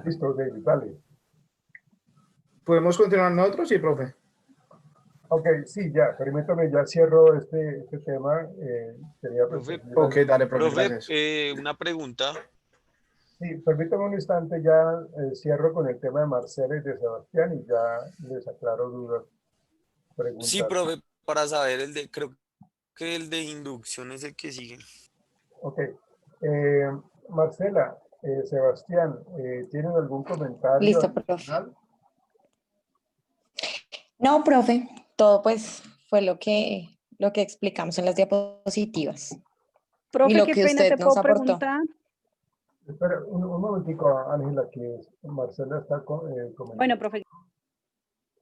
Listo, David, dale. ¿Podemos continuar nosotros? Sí, profe. Ok, sí, ya, permítame, ya cierro este tema. Quería pues Profe, seguir Ok, dale, profe, profe, gracias. una pregunta. Sí, permítame un instante, ya cierro con el tema de Marcela y de Sebastián y ya les aclaro dudas, Sí, preguntas. profe, para saber creo que el de inducción es el que sigue. Ok, eh, Marcela, Sebastián, ¿tienen algún comentario Listo, profe. adicional? No, profe, todo pues fue lo que explicamos en las diapositivas y Profe, lo qué que pena, usted te nos puedo aportó. preguntar. Espera, un momentico, Ángela, que Marcela está Bueno, comentando. profe,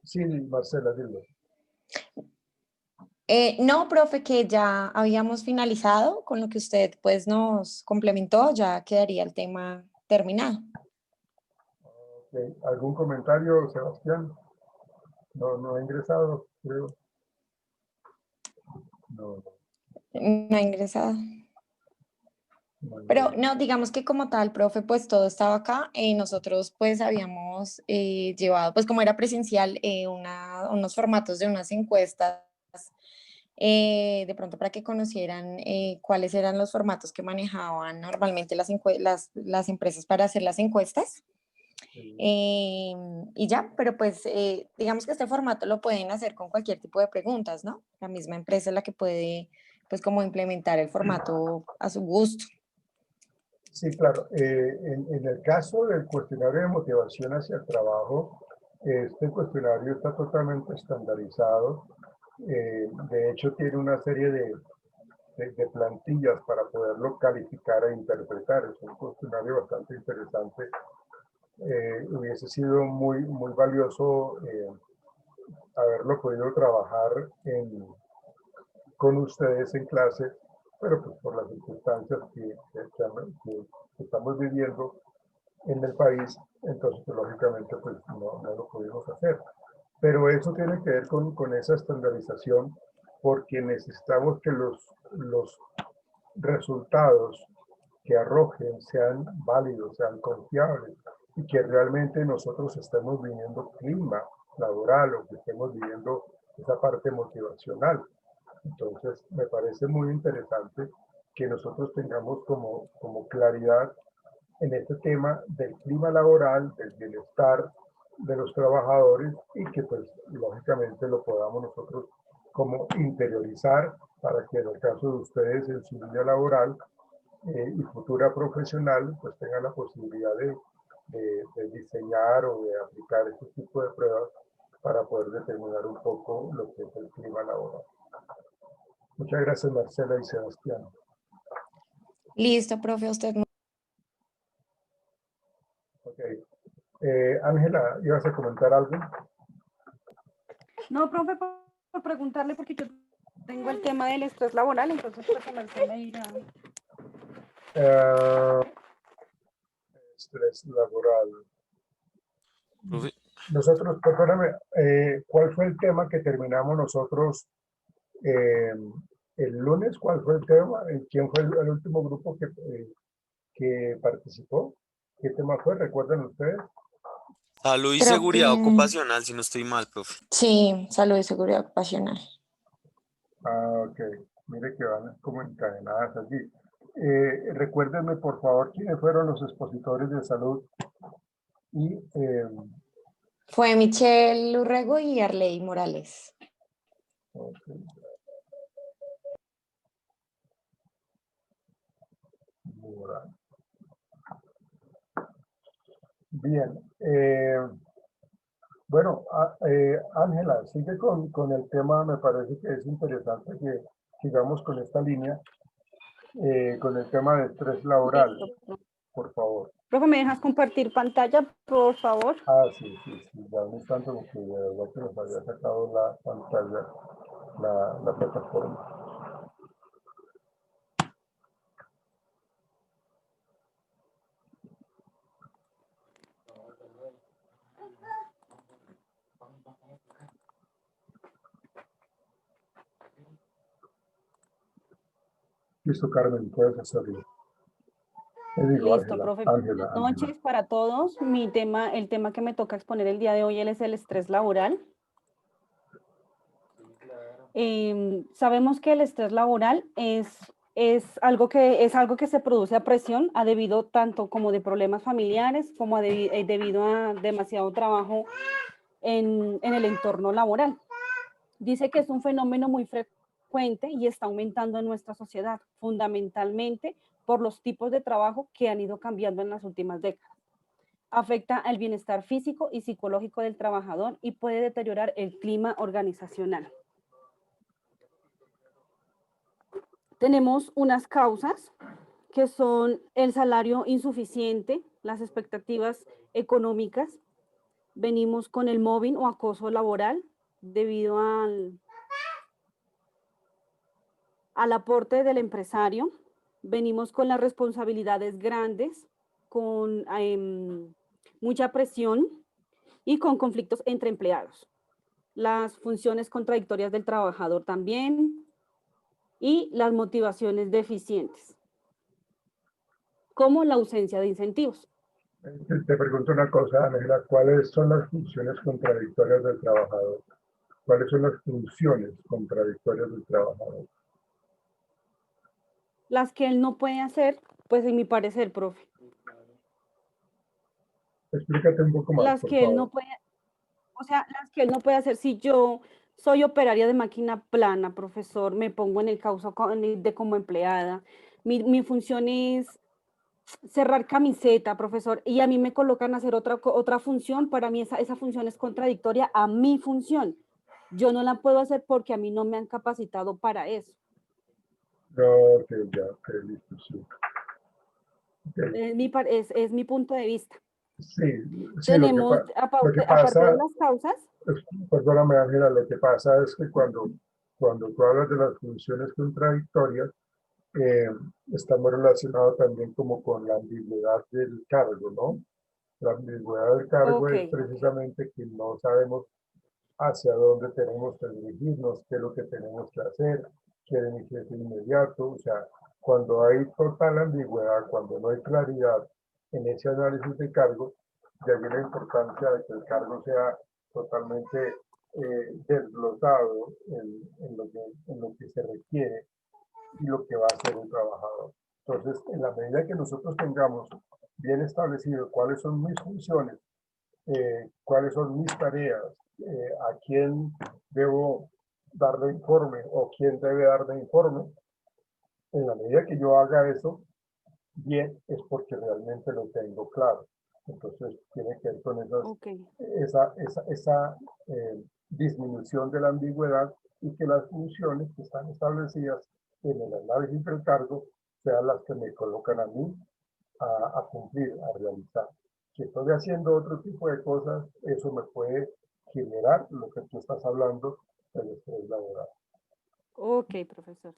Sí, Marcela, dilo. No, profe, que ya habíamos finalizado con lo que usted pues nos complementó, ya quedaría el tema terminado. Ok, ¿algún comentario, Sebastián? No, no ha ingresado, creo. No, No ha ingresado. no, Pero no. no, digamos que como tal, profe, pues todo estaba acá. Nosotros pues habíamos llevado, pues como era presencial, unos formatos de unas encuestas, de pronto para que conocieran cuáles eran los formatos que manejaban normalmente las empresas para hacer las encuestas. Eh, y ya, pero pues digamos que este formato lo pueden hacer con cualquier tipo de preguntas, ¿no? La misma empresa es la que puede pues como implementar el formato a su gusto. Sí, claro. En el caso del cuestionario de motivación hacia el trabajo, este cuestionario está totalmente estandarizado. De hecho, tiene una serie de plantillas para poderlo calificar e interpretar. Es un cuestionario bastante interesante. Hubiese sido muy, muy valioso haberlo podido trabajar con ustedes en clase, pero pues por las circunstancias que estamos viviendo en el país, entonces pues, lógicamente pues no lo pudimos hacer. Pero eso tiene que ver con esa estandarización porque necesitamos que los resultados que arrojen sean válidos, sean confiables y que realmente nosotros estemos viviendo clima laboral o que estemos viviendo esa parte motivacional. Entonces, me parece muy interesante que nosotros tengamos como claridad en este tema del clima laboral, del bienestar de los trabajadores y que pues lógicamente lo podamos nosotros como interiorizar para que en el caso de ustedes en su vida laboral y futura profesional pues tengan la posibilidad de diseñar o de aplicar este tipo de pruebas para poder determinar un poco lo que es el clima laboral. Muchas gracias, Marcela y Sebastián. Listo, profe, usted. Ok. Ángela, ¿ibas a comentar algo? no, profe, por preguntarle porque yo tengo el tema del estrés laboral, entonces pues a Marcela irá. Estrés laboral. Profe, Nosotros, perdóname, ¿cuál fue el tema que terminamos nosotros eh, el lunes? ¿Cuál fue el tema? ¿Quién fue el último grupo que participó? ¿Qué tema fue? ¿Recuerdan ustedes? salud y Creo seguridad que ocupacional, si no estoy mal, profe. sí, salud y seguridad ocupacional. Ah, ok. Mire que van como encadenadas allí. Recuérdenme, por favor, quiénes fueron los expositores de salud y Fue Michelle Urrego y Arley Morales. okay, bien. Bueno, Ángela, sigue con el tema, me parece que es interesante que sigamos con esta línea, con el tema de estrés laboral, Listo. por favor. Profe, ¿me dejas compartir pantalla, por favor? Ah, sí, ya un instante porque de verdad que nos había sacado la pantalla, la plataforma. Listo, Carmen, puedes hacerlo. Te digo, Listo, Ángela, profe. Ángela, Buenas Ángela. noches para todos. El tema que me toca exponer el día de hoy es el estrés laboral. Sabemos que el estrés laboral es algo que se produce a presión, debido tanto como de problemas familiares, como debido a demasiado trabajo en el entorno laboral. Dice que es un fenómeno muy frecuente y está aumentando en nuestra sociedad, fundamentalmente por los tipos de trabajo que han ido cambiando en las últimas décadas. Afecta el bienestar físico y psicológico del trabajador y puede deteriorar el clima organizacional. Tenemos unas causas que son el salario insuficiente, las expectativas económicas. Venimos con el mobbing o acoso laboral debido al aporte del empresario. Venimos con las responsabilidades grandes, con mucha presión y con conflictos entre empleados. Las funciones contradictorias del trabajador también y las motivaciones deficientes, como la ausencia de incentivos. Te pregunto una cosa, Ángela, ¿cuáles son las funciones contradictorias del trabajador? ¿Cuáles son las funciones contradictorias del trabajador? Las que él no puede hacer, pues en mi parecer, profe. Explícate un poco más, Las por que él favor. no puede, o sea, las que él no puede hacer. Si yo soy operaria de máquina plana, profesor, me pongo en el caso de como empleada. Mi función es cerrar camiseta, profesor, y a mí me colocan a hacer otra función. Para mí esa función es contradictoria a mi función. Yo no la puedo hacer porque a mí no me han capacitado para eso. No, ok, ya, ok, listo, sí. Okay. Es mi punto de vista. Sí, sí, Tenemos, lo que aparte de pasa, las causas, perdóname, Ángela, lo que pasa es que cuando tú hablas de las funciones contradictorias, eh, está muy relacionado también como con la ambigüedad del cargo, ¿no? La ambigüedad del cargo ok, es precisamente que no sabemos hacia dónde tenemos que dirigirnos, qué es lo que tenemos que hacer, quieren mi jefe inmediato, o sea, cuando hay total ambigüedad, cuando no hay claridad en ese análisis de cargo, de ahí la importancia de que el cargo sea totalmente desglosado en lo que se requiere y lo que va a hacer un trabajador. Entonces, en la medida que nosotros tengamos bien establecido cuáles son mis funciones, cuáles son mis tareas, a quién debo darle informe o quién debe darle informe, en la medida que yo haga eso, bien, es porque realmente lo tengo claro. Entonces, tiene que ver con ok. esa disminución de la ambigüedad y que las funciones que están establecidas en el análisis del cargo sean las que me colocan a mí a cumplir, a realizar. Si estoy haciendo otro tipo de cosas, eso me puede generar lo que tú estás hablando del estrés laboral. Ok, profesor.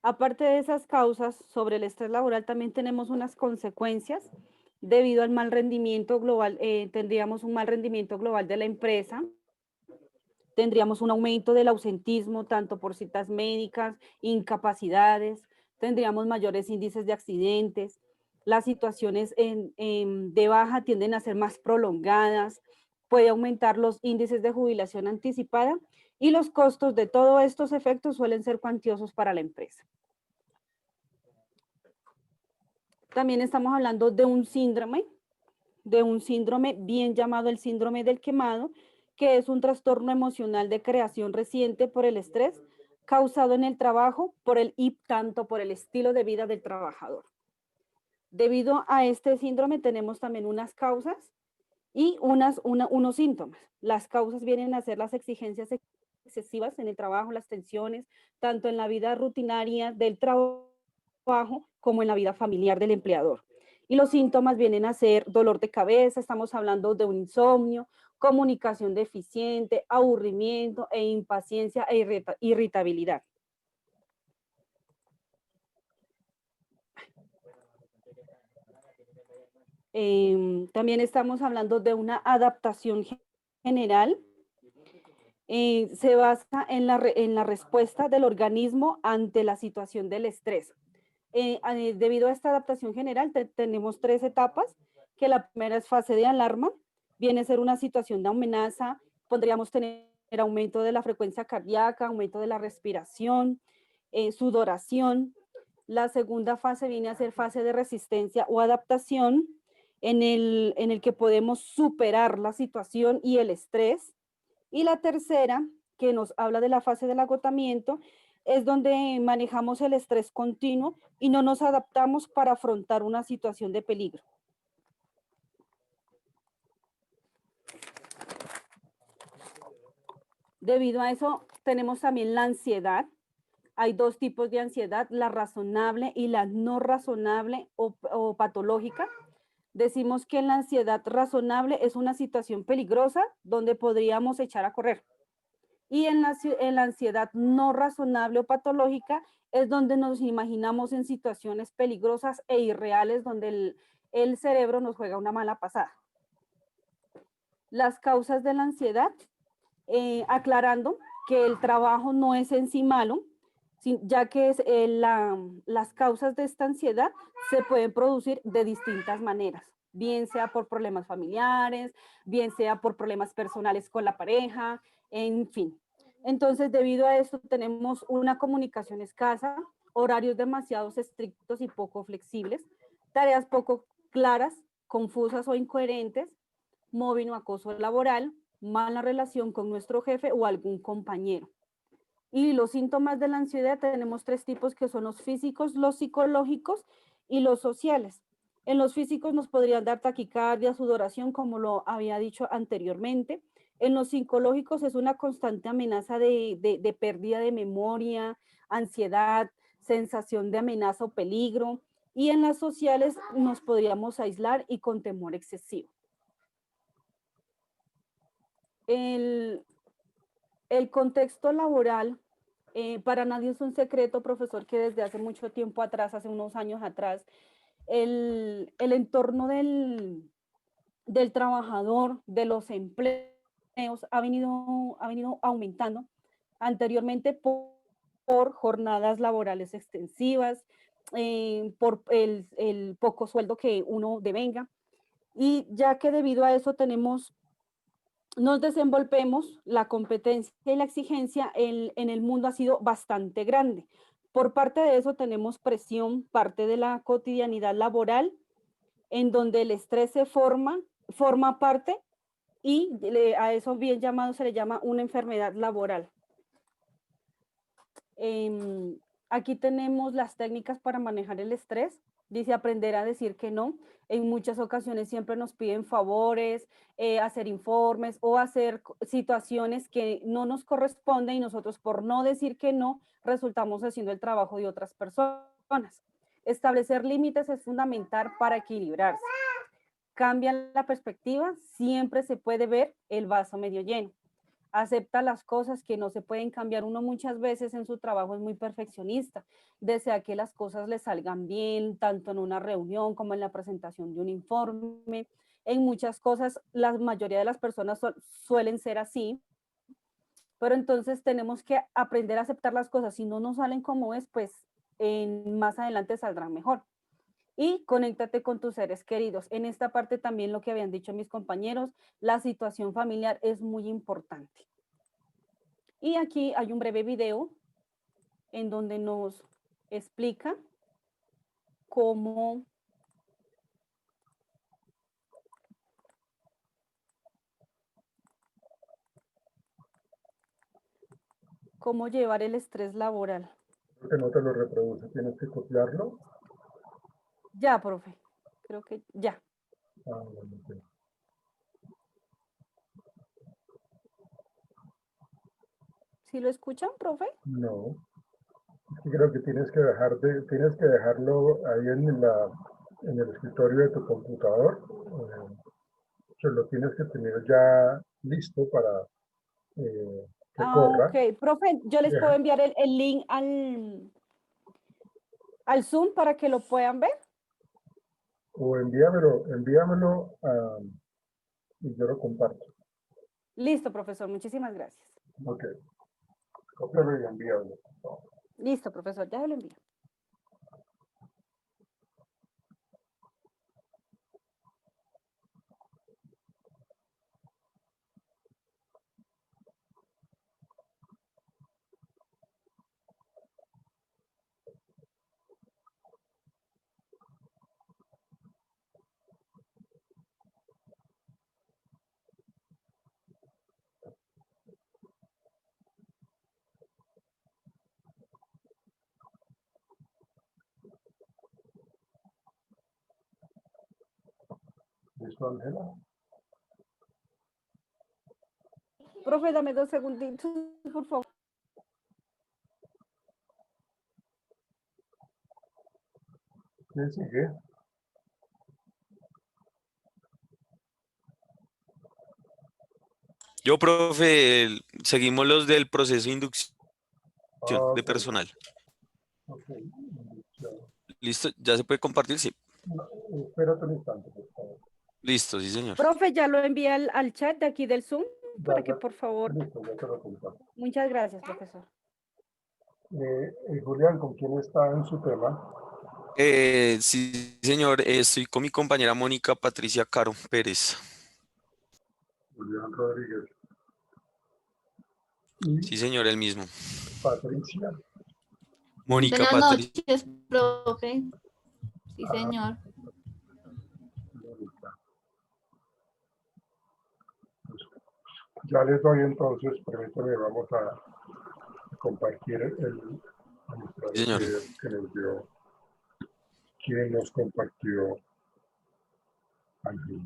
Aparte de esas causas sobre el estrés laboral, también tenemos unas consecuencias debido al mal rendimiento global. Tendríamos un mal rendimiento global de la empresa, tendríamos un aumento del ausentismo, tanto por citas médicas, incapacidades, tendríamos mayores índices de accidentes, las situaciones de baja tienden a ser más prolongadas, puede aumentar los índices de jubilación anticipada y los costos de todos estos efectos suelen ser cuantiosos para la empresa. También estamos hablando de un síndrome bien llamado el síndrome del quemado, que es un trastorno emocional de creación reciente por el estrés causado en el trabajo y tanto por el estilo de vida del trabajador. Debido a este síndrome tenemos también unas causas y unos síntomas. Las causas vienen a ser las exigencias excesivas en el trabajo, las tensiones, tanto en la vida rutinaria del trabajo como en la vida familiar del empleador. Y los síntomas vienen a ser dolor de cabeza, estamos hablando de un insomnio, comunicación deficiente, aburrimiento e impaciencia e irritabilidad. También estamos hablando de una adaptación general. Se basa en la respuesta del organismo ante la situación del estrés. Debido a esta adaptación general, tenemos 3 etapas, que la primera es fase de alarma, viene a ser una situación de amenaza, podríamos tener aumento de la frecuencia cardíaca, aumento de la respiración, sudoración. La segunda fase viene a ser fase de resistencia o adaptación, en el que podemos superar la situación y el estrés. Y la tercera, que nos habla de la fase del agotamiento, es donde manejamos el estrés continuo y no nos adaptamos para afrontar una situación de peligro. Debido a eso, tenemos también la ansiedad. Hay 2 tipos de ansiedad, la razonable y la no razonable o patológica. Decimos que la ansiedad razonable es una situación peligrosa donde podríamos echar a correr. Y en la ansiedad no razonable o patológica es donde nos imaginamos en situaciones peligrosas e irreales donde el cerebro nos juega una mala pasada. Las causas de la ansiedad, aclarando que el trabajo no es en sí malo, ya que las causas de esta ansiedad se pueden producir de distintas maneras, bien sea por problemas familiares, bien sea por problemas personales con la pareja, en fin. Entonces, debido a esto, tenemos una comunicación escasa, horarios demasiado estrictos y poco flexibles, tareas poco claras, confusas o incoherentes, mobbing o acoso laboral, mala relación con nuestro jefe o algún compañero. Y los síntomas de la ansiedad tenemos 3 tipos, que son los físicos, los psicológicos y los sociales. En los físicos nos podrían dar taquicardia, sudoración, como lo había dicho anteriormente. En los psicológicos es una constante amenaza de pérdida de memoria, ansiedad, sensación de amenaza o peligro. Y en las sociales nos podríamos aislar y con temor excesivo. El contexto laboral, para nadie es un secreto, profesor, que desde hace mucho tiempo atrás, hace unos años atrás, el entorno del trabajador, de los empleos, ha venido aumentando anteriormente por jornadas laborales extensivas, por el poco sueldo que uno devenga. Y ya que debido a eso nos desenvolvemos, la competencia y la exigencia en el mundo ha sido bastante grande. Por parte de eso tenemos presión, parte de la cotidianidad laboral, en donde el estrés forma parte, y a eso bien llamado se le llama una enfermedad laboral. Aquí tenemos las técnicas para manejar el estrés. Dice aprender a decir que no. En muchas ocasiones siempre nos piden favores, hacer informes o hacer situaciones que no nos corresponden, y nosotros, por no decir que no, resultamos haciendo el trabajo de otras personas. Establecer límites es fundamental para equilibrarse. Cambia la perspectiva, siempre se puede ver el vaso medio lleno. Acepta las cosas que no se pueden cambiar. Uno muchas veces en su trabajo es muy perfeccionista, desea que las cosas le salgan bien, tanto en una reunión como en la presentación de un informe. En muchas cosas, la mayoría de las personas suelen ser así, pero entonces tenemos que aprender a aceptar las cosas. Si no nos salen como es, pues más adelante saldrán mejor. Y conéctate con tus seres queridos. En esta parte también, lo que habían dicho mis compañeros, la situación familiar es muy importante. Y aquí hay un breve video en donde nos explica cómo llevar el estrés laboral. Que no te lo reproduce, tienes que copiarlo. Ya, profe, creo que ya. Ah, bueno, ok. ¿Sí lo escuchan, profe? No, es que creo que tienes que dejarlo ahí en el escritorio de tu computador. Que lo tienes que tener ya listo para que corra. Ok, profe, yo les puedo enviar el link al Zoom para que lo puedan ver. O envíamelo y yo lo comparto. Listo, profesor, muchísimas gracias. Ok, cópialo y envíalo. Listo, profesor, ya se lo envío. ¿Listo, Ángela? Profe, dame 2 segunditos, por favor. ¿Quién sigue? Yo, profe, seguimos los del proceso de inducción de Ok, personal. ok. Inducción. ¿Listo? ¿Ya se puede compartir? Sí. No, espérate un instante, por favor. Listo, sí, señor. Profe, ya lo envié al chat de aquí del Zoom para que Ya, por favor. listo, ya te lo comparto. Muchas gracias, profesor. Julián, ¿con quién está en su tema? Sí, señor, estoy con mi compañera Mónica Patricia Caro Pérez. Julián Rodríguez. Y Sí, señor, el mismo. Patricia. Mónica Buenas Patricia. noches, profe. Sí, señor. Mónica. Pues, ya les doy entonces, permítame, vamos a compartir el Sí, señor. que nos dio, quien nos compartió Ángel.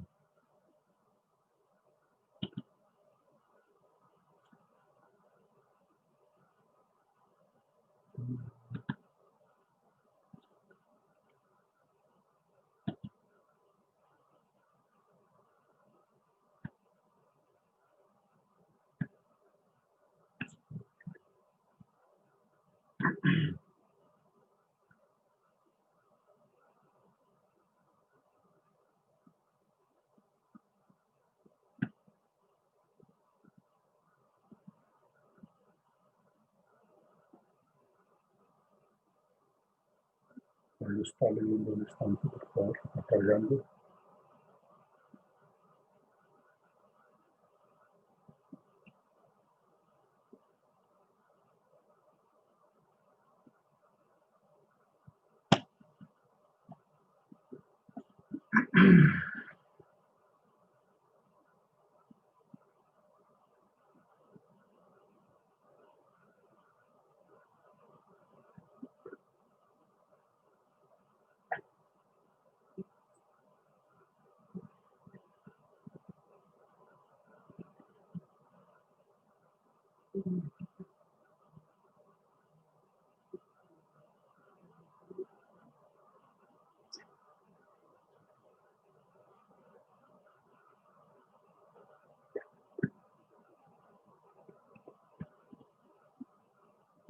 Ahí está leyendo un instante, por favor, está cargando.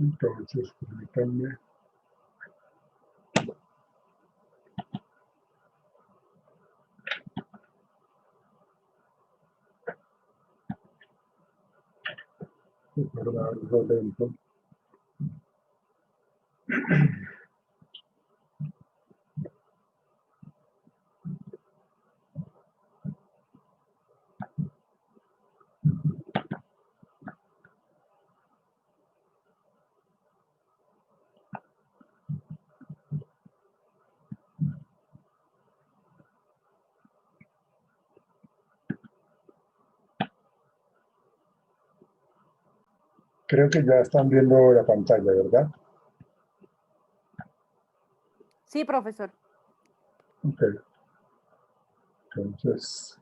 Entonces, permítanme. Recordar algo lento. Creo que ya están viendo la pantalla, ¿verdad? Sí, profesor. Ok. Entonces,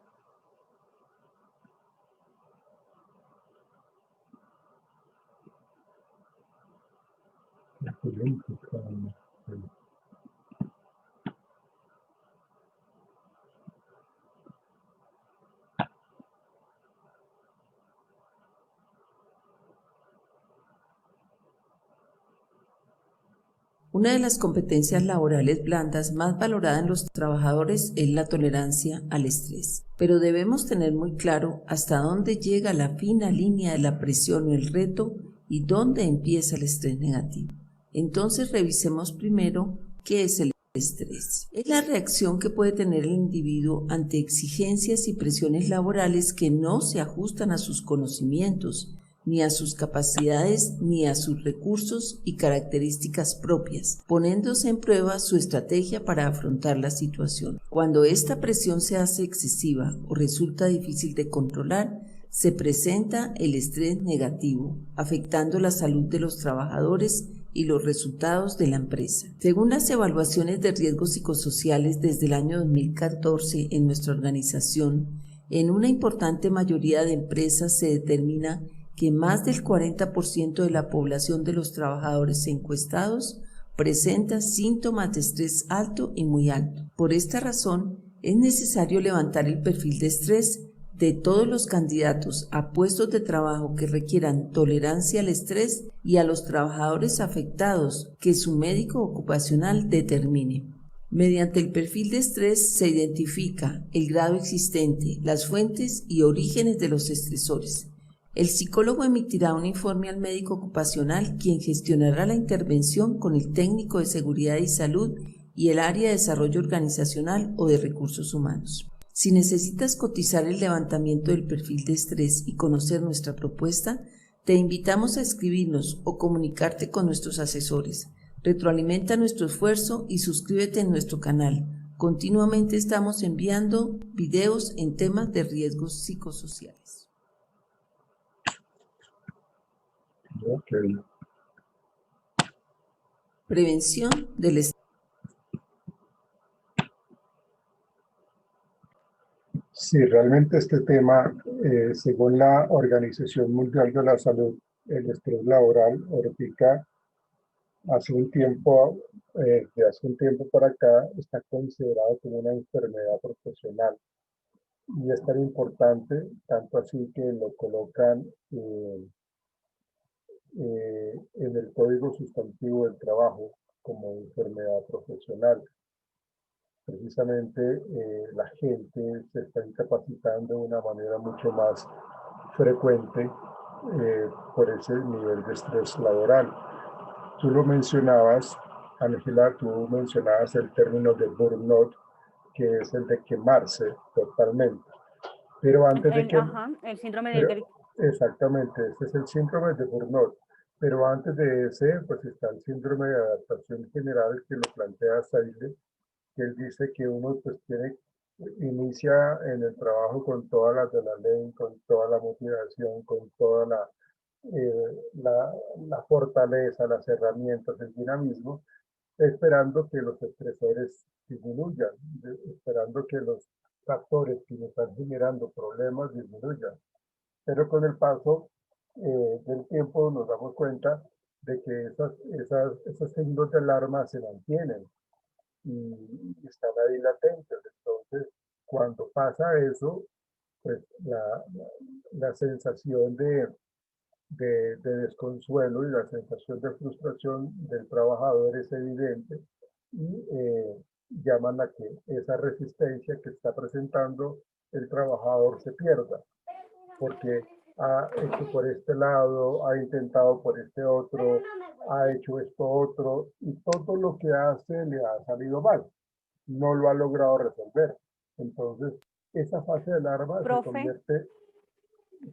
Una de las competencias laborales blandas más valoradas en los trabajadores es la tolerancia al estrés, pero debemos tener muy claro hasta dónde llega la fina línea de la presión o el reto y dónde empieza el estrés negativo. Entonces revisemos primero qué es el estrés. Es la reacción que puede tener el individuo ante exigencias y presiones laborales que no se ajustan a sus conocimientos, ni a sus capacidades, ni a sus recursos y características propias, poniéndose en prueba su estrategia para afrontar la situación. Cuando esta presión se hace excesiva o resulta difícil de controlar, se presenta el estrés negativo, afectando la salud de los trabajadores y los resultados de la empresa. Según las evaluaciones de riesgos psicosociales desde el año 2014 en nuestra organización, en una importante mayoría de empresas se determina que más del 40% de la población de los trabajadores encuestados presenta síntomas de estrés alto y muy alto. Por esta razón, es necesario levantar el perfil de estrés de todos los candidatos a puestos de trabajo que requieran tolerancia al estrés y a los trabajadores afectados que su médico ocupacional determine. Mediante el perfil de estrés se identifica el grado existente, las fuentes y orígenes de los estresores. El psicólogo emitirá un informe al médico ocupacional, quien gestionará la intervención con el técnico de seguridad y salud y el área de desarrollo organizacional o de recursos humanos. Si necesitas cotizar el levantamiento del perfil de estrés y conocer nuestra propuesta, te invitamos a escribirnos o comunicarte con nuestros asesores. Retroalimenta nuestro esfuerzo y suscríbete en nuestro canal. Continuamente estamos enviando videos en temas de riesgos psicosociales. Ok. Prevención del estrés. Sí, realmente este tema, según la Organización Mundial de la Salud, el estrés laboral, ahorita, de hace un tiempo para acá, está considerado como una enfermedad profesional. Y es tan importante, tanto así que lo colocan en el Código Sustantivo del Trabajo como enfermedad profesional. Precisamente la gente se está incapacitando de una manera mucho más frecuente por ese nivel de estrés laboral. Tú lo mencionabas, Ángela, tú mencionabas el término de burnout, que es el de quemarse totalmente. Pero antes de que... el síndrome pero, exactamente, este es el síndrome de burnout. Pero antes de ese, pues está el síndrome de adaptación general que lo plantea Saile, que él dice que uno pues inicia en el trabajo con todas las de la ley, con toda la motivación, con toda la fortaleza, las herramientas, el dinamismo, esperando que los estresores disminuyan, esperando que los factores que nos están generando problemas disminuyan. Pero con el paso del tiempo nos damos cuenta de que esos signos de alarma se mantienen y están ahí latentes. Entonces, cuando pasa eso, pues la sensación de desconsuelo y la sensación de frustración del trabajador es evidente y llaman a que esa resistencia que está presentando el trabajador se pierda, porque ha hecho por este lado, ha intentado por este otro, ha hecho esto otro, y todo lo que hace le ha salido mal, no lo ha logrado resolver. Entonces, esa fase de alarma se convierte...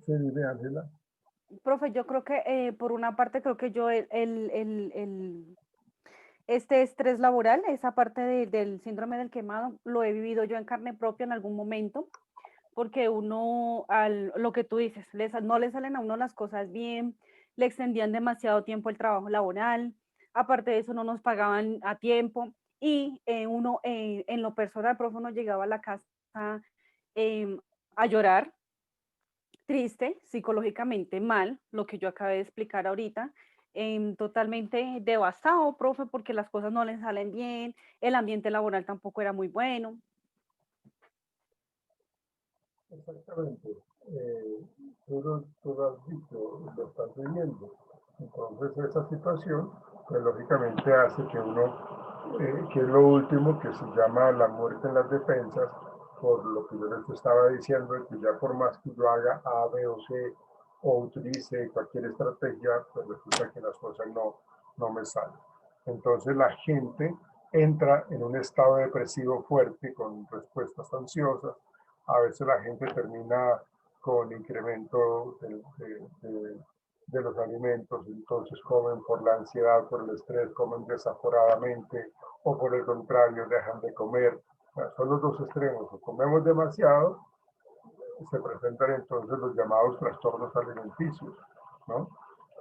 Sí, dime, Ángela. Profe, yo creo que por una parte creo que yo este estrés laboral, esa parte del síndrome del quemado, lo he vivido yo en carne propia en algún momento, porque uno, lo que tú dices, no le salen a uno las cosas bien, le extendían demasiado tiempo el trabajo laboral, aparte de eso no nos pagaban a tiempo y uno en lo personal, profe, uno llegaba a la casa a llorar, triste, psicológicamente mal, lo que yo acabé de explicar ahorita, totalmente devastado, profe, porque las cosas no le salen bien, el ambiente laboral tampoco era muy bueno. Exactamente. Tú lo has dicho, lo estás viviendo. Entonces esa situación, pues lógicamente hace que uno, que es lo último que se llama la muerte en las defensas, por lo que yo les estaba diciendo, que ya por más que yo haga A, B o C, o utilice cualquier estrategia, pues resulta que las cosas no me salen. Entonces la gente entra en un estado depresivo fuerte con respuestas ansiosas. A veces la gente termina con incremento de los alimentos, entonces comen por la ansiedad, por el estrés, comen desaforadamente, o por el contrario, dejan de comer. Son los dos extremos, o comemos demasiado, se presentan entonces los llamados trastornos alimenticios, ¿no?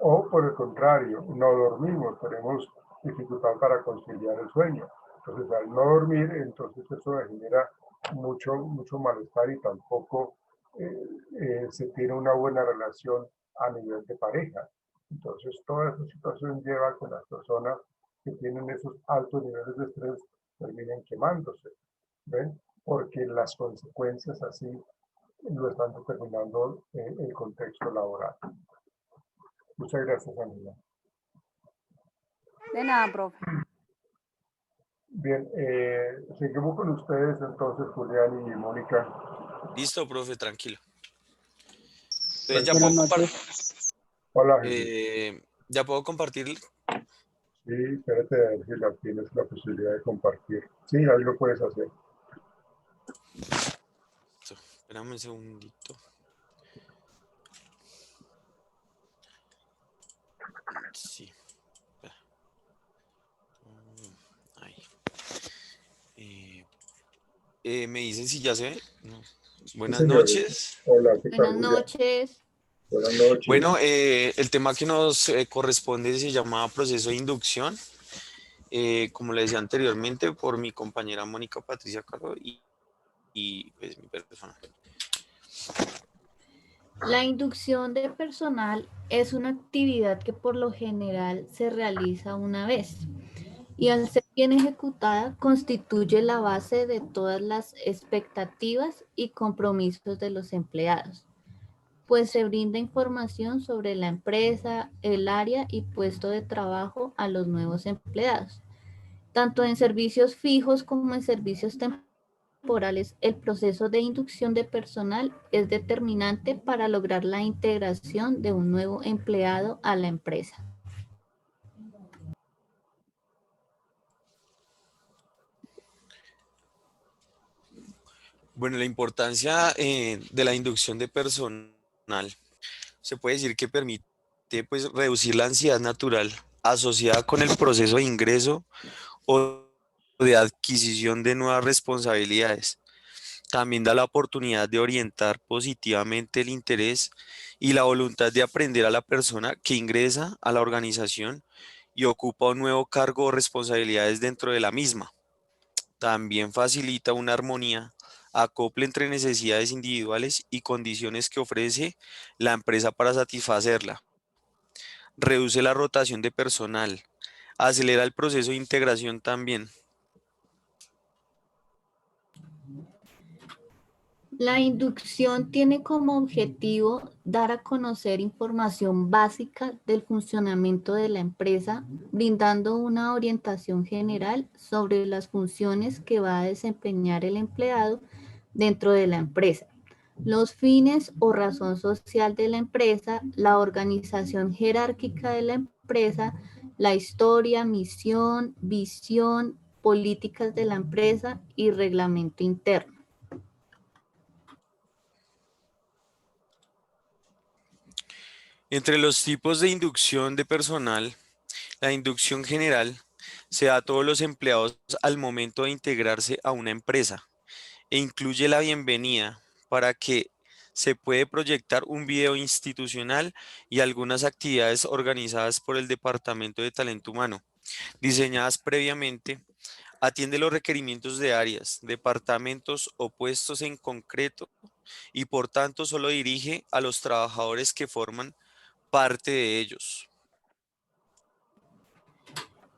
O por el contrario, no dormimos, tenemos dificultad para conciliar el sueño. Entonces, al no dormir, entonces eso genera mucho malestar y tampoco se tiene una buena relación a nivel de pareja. Entonces, toda esa situación lleva a que las personas que tienen esos altos niveles de estrés terminen quemándose, ¿ven? Porque las consecuencias así lo están determinando el contexto laboral. Muchas gracias, Ángela. De nada, profe. Bien, seguimos con ustedes entonces, Julián y Mónica. Listo, profe, tranquilo. Entonces, Pues, ya Buenas puedo, noches. hola, Jesús. ya puedo compartir. Sí, espérate a ver si la tienes la posibilidad de compartir. Sí, ahí lo puedes hacer. Espérame un segundito. Sí. Espera. Ahí. Me dicen si ya se ve. No. Sí, Buenas señores. noches. Hola, ¿qué tal, Buenas Julián? noches. Buenas noches. Bueno, el tema que nos corresponde se llama proceso de inducción. Como le decía anteriormente, por mi compañera Mónica Patricia Caro y pues mi persona. La inducción de personal es una actividad que por lo general se realiza una vez y al ser bien ejecutada constituye la base de todas las expectativas y compromisos de los empleados, pues se brinda información sobre la empresa, el área y puesto de trabajo a los nuevos empleados. Tanto en servicios fijos como en servicios temporales, el proceso de inducción de personal es determinante para lograr la integración de un nuevo empleado a la empresa. Bueno, la importancia de la inducción de personal se puede decir que permite pues, reducir la ansiedad natural asociada con el proceso de ingreso o de adquisición de nuevas responsabilidades. También da la oportunidad de orientar positivamente el interés y la voluntad de aprender a la persona que ingresa a la organización y ocupa un nuevo cargo o responsabilidades dentro de la misma. También facilita una armonía, acople entre necesidades individuales y condiciones que ofrece la empresa para satisfacerla. Reduce la rotación de personal, acelera el proceso de integración también. La inducción tiene como objetivo dar a conocer información básica del funcionamiento de la empresa, brindando una orientación general sobre las funciones que va a desempeñar el empleado dentro de la empresa, los fines o razón social de la empresa, la organización jerárquica de la empresa, la historia, misión, visión, políticas de la empresa y reglamento interno. Entre los tipos de inducción de personal, la inducción general se da a todos los empleados al momento de integrarse a una empresa e incluye la bienvenida para que se puede proyectar un video institucional y algunas actividades organizadas por el Departamento de Talento Humano, diseñadas previamente, atiende los requerimientos de áreas, departamentos o puestos en concreto y por tanto solo dirige a los trabajadores que forman parte de ellos.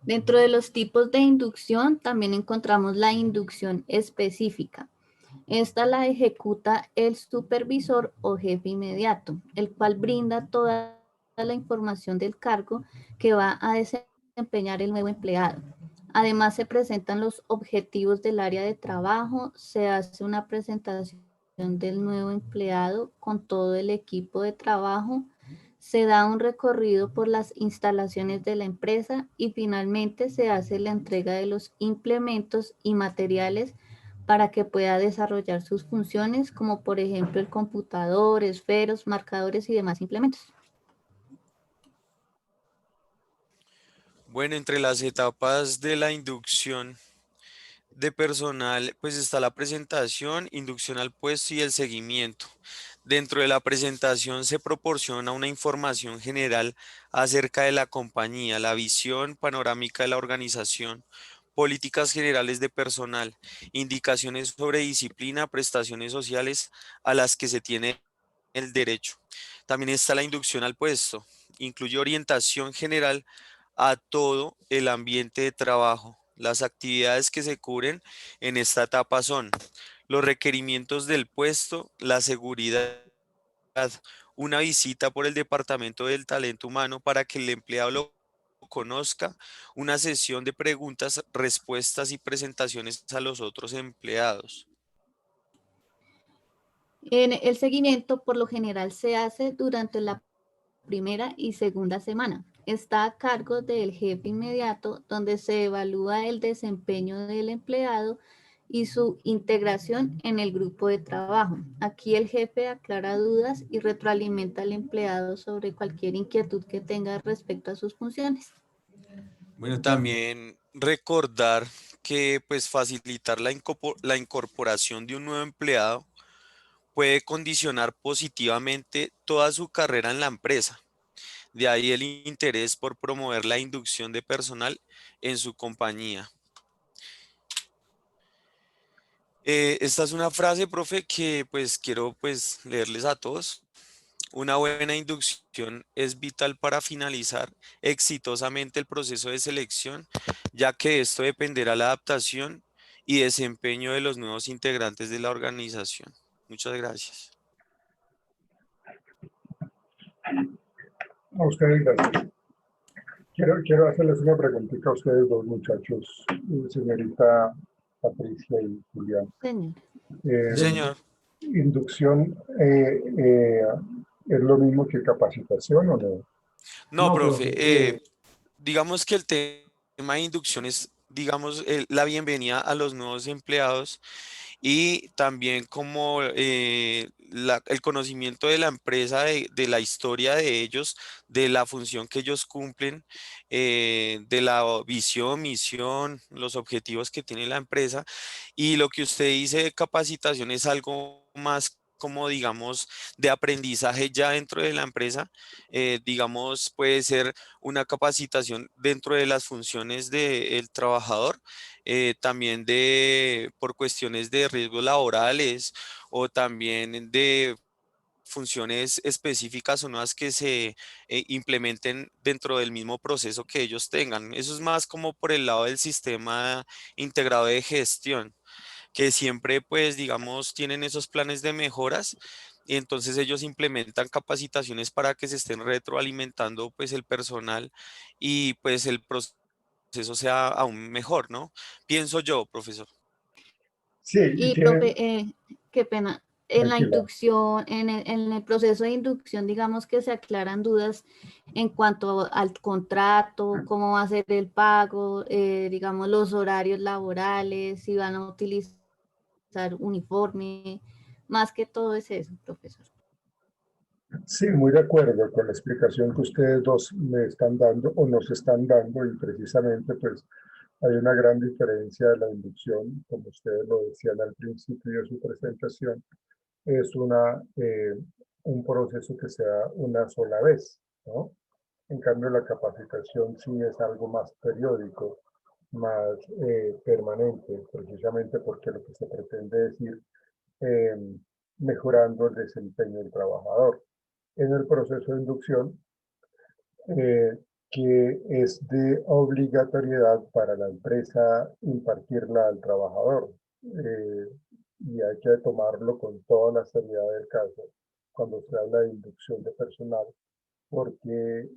Dentro de los tipos de inducción también encontramos la inducción específica. Esta la ejecuta el supervisor o jefe inmediato, el cual brinda toda la información del cargo que va a desempeñar el nuevo empleado. Además, se presentan los objetivos del área de trabajo, se hace una presentación del nuevo empleado con todo el equipo de trabajo, se da un recorrido por las instalaciones de la empresa y finalmente se hace la entrega de los implementos y materiales para que pueda desarrollar sus funciones, como por ejemplo el computador, esferos, marcadores y demás implementos. Bueno, entre las etapas de la inducción de personal, pues está la presentación, inducción al puesto y el seguimiento. Dentro de la presentación se proporciona una información general acerca de la compañía, la visión panorámica de la organización, políticas generales de personal, indicaciones sobre disciplina, prestaciones sociales a las que se tiene el derecho. También está la inducción al puesto. Incluye orientación general a todo el ambiente de trabajo. Las actividades que se cubren en esta etapa son los requerimientos del puesto, la seguridad, una visita por el Departamento del Talento Humano para que el empleado lo conozca, una sesión de preguntas, respuestas y presentaciones a los otros empleados. El seguimiento por lo general se hace durante la primera y segunda semana. Está a cargo del jefe inmediato, donde se evalúa el desempeño del empleado y su integración en el grupo de trabajo. Aquí el jefe aclara dudas y retroalimenta al empleado sobre cualquier inquietud que tenga respecto a sus funciones. Bueno, también recordar que pues facilitar la incorporación de un nuevo empleado puede condicionar positivamente toda su carrera en la empresa. De ahí el interés por promover la inducción de personal en su compañía. Esta es una frase, profe, que pues quiero pues leerles a todos. Una buena inducción es vital para finalizar exitosamente el proceso de selección, ya que esto dependerá de la adaptación y desempeño de los nuevos integrantes de la organización. Muchas gracias. A ustedes, gracias. Quiero hacerles una preguntita a ustedes dos muchachos, señorita Patricia y Julián. Señor. Sí, señor. ¿Inducción es lo mismo que capacitación o no? No, profe, digamos que el tema de inducción es, digamos, la bienvenida a los nuevos empleados y también como el conocimiento de la empresa, de la historia de ellos, de la función que ellos cumplen, de la visión, misión, los objetivos que tiene la empresa. Y lo que usted dice de capacitación es algo más como digamos de aprendizaje ya dentro de la empresa, digamos puede ser una capacitación dentro de las funciones del trabajador, también por cuestiones de riesgos laborales o también de funciones específicas o nuevas que se implementen dentro del mismo proceso que ellos tengan. Eso es más como por el lado del sistema integrado de gestión, que siempre pues digamos tienen esos planes de mejoras y entonces ellos implementan capacitaciones para que se estén retroalimentando pues el personal y pues el proceso sea aún mejor, ¿no? Pienso yo, profesor. Sí, y Y tienen, profe, qué pena, en la tranquila. inducción, en el proceso de inducción, digamos que se aclaran dudas en cuanto al contrato, cómo va a ser el pago, digamos los horarios laborales, si van a utilizar uniforme, más que todo es eso, profesor. Sí, muy de acuerdo con la explicación que ustedes dos me están dando o nos están dando y precisamente pues hay una gran diferencia de la inducción, como ustedes lo decían al principio de su presentación, es un proceso que se da una sola vez, ¿no? En cambio, la capacitación sí es algo más periódico, más permanente, precisamente porque lo que se pretende es ir eh, mejorando el desempeño del trabajador. En el proceso de inducción, que es de obligatoriedad para la empresa impartirla al trabajador. Y hay que tomarlo con toda la seriedad del caso cuando se habla de inducción de personal, porque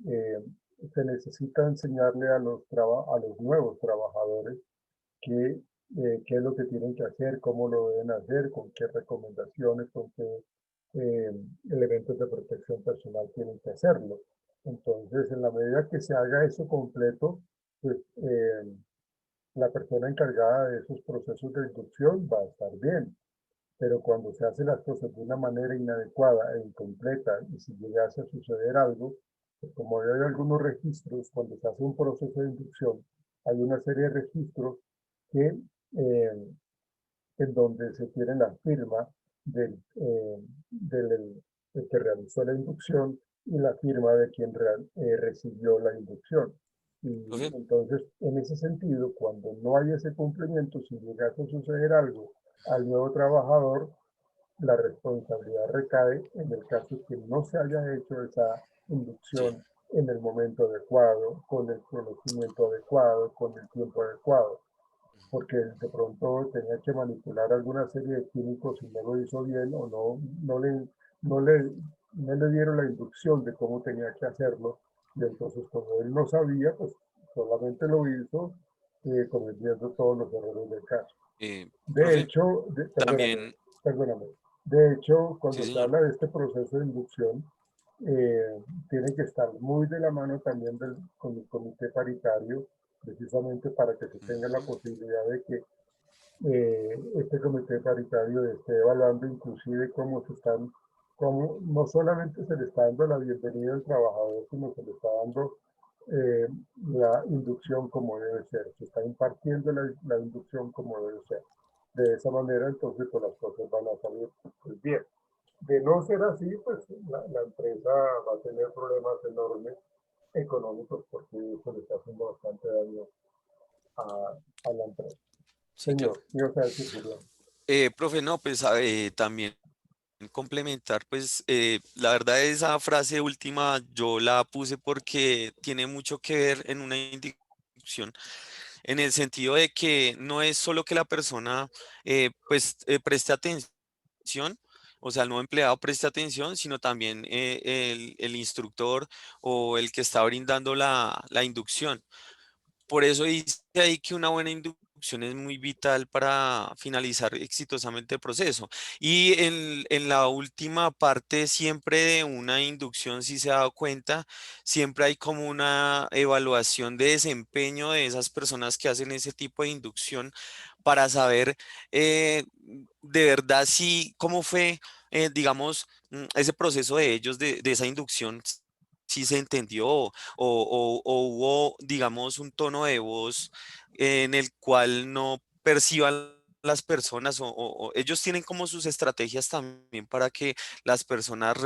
se necesita enseñarle a a los nuevos trabajadores qué es lo que tienen que hacer, cómo lo deben hacer, con qué recomendaciones, con qué eh, elementos de protección personal tienen que hacerlo. Entonces, en la medida que se haga eso completo, pues la persona encargada de esos procesos de inducción va a estar bien. Pero cuando se hacen las cosas de una manera inadecuada e incompleta y si llegase a suceder algo, pues como hay algunos registros, cuando se hace un proceso de inducción, hay una serie de registros que, en donde se tiene la firma del que realizó la inducción y la firma de quien recibió la inducción. Y Profe, entonces, en ese sentido, cuando no hay ese cumplimiento, si llegase a suceder algo al nuevo trabajador, la responsabilidad recae en el caso que no se haya hecho esa sí. inducción en el momento adecuado, con el conocimiento adecuado, con el tiempo adecuado, porque de pronto tenía que manipular alguna serie de químicos y no lo hizo bien o no le, no le dieron la inducción de cómo tenía que hacerlo, y entonces como él no sabía, pues solamente lo hizo cometiendo todos los errores del caso. De Profe, hecho, también, perdóname. De hecho, sí, cuando se señor. habla de este proceso de inducción, tiene que estar muy de la mano también con el comité paritario, precisamente para que se tenga la Ujú, posibilidad de que este comité paritario esté evaluando inclusive cómo no solamente se le está dando la bienvenida al trabajador, sino se le está dando eh, la inducción como debe ser, se está impartiendo la inducción como debe ser. De esa manera, entonces, pues las cosas van a salir pues, bien. De no ser así, pues la empresa va a tener problemas enormes económicos porque eso le está haciendo bastante daño a la empresa. sí, claro. Señor, ¿qué ibas a decir, Julián? Profe, no, pues también complementar, pues la verdad esa frase última yo la puse porque tiene mucho que ver en una inducción, en el sentido de que no es solo que la persona preste atención, o sea, el nuevo empleado preste atención, sino también el instructor o el que está brindando la inducción. Por eso dice ahí que una buena inducción es muy vital para finalizar exitosamente el proceso. Y en la última parte siempre de una inducción, si se ha dado cuenta, siempre hay como una evaluación de desempeño de esas personas que hacen ese tipo de inducción para saber de verdad si, cómo fue, ese proceso de ellos, de esa inducción, si se entendió o hubo, digamos, un tono de voz en el cual no perciban las personas o ellos tienen como sus estrategias también para que las personas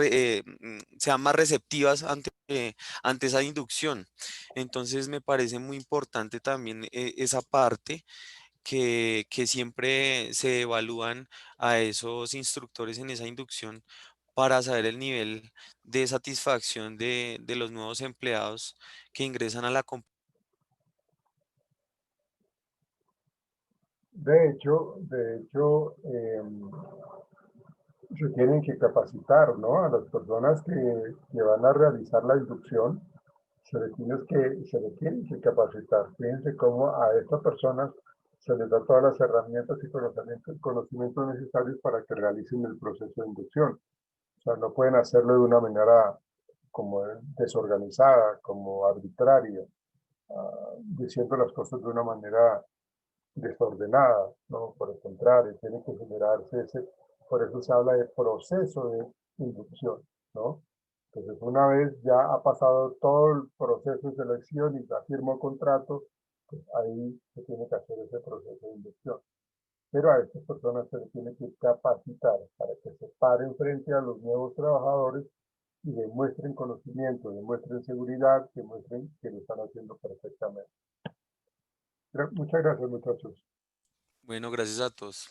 sean más receptivas ante esa inducción. Entonces me parece muy importante también esa parte que siempre se evalúan a esos instructores en esa inducción para saber el nivel de satisfacción de los nuevos empleados que ingresan a la compañía. De hecho, se tienen que capacitar, ¿no? A las personas que van a realizar la inducción, se les tienen que capacitar. Fíjense cómo a estas personas se les da todas las herramientas y conocimientos necesarios para que realicen el proceso de inducción. O sea, no pueden hacerlo de una manera como desorganizada, como arbitraria, diciendo las cosas de una manera desordenada, ¿no? Por el contrario, tiene que generarse por eso se habla de proceso de inducción, ¿no? Entonces, una vez ya ha pasado todo el proceso de selección y ya firmó contrato, pues ahí se tiene que hacer ese proceso de inducción. Pero a estas personas se les tiene que capacitar para que se paren frente a los nuevos trabajadores y demuestren conocimiento, demuestren seguridad, demuestren que lo están haciendo perfectamente. Muchas gracias, muchachos. Bueno, gracias a todos.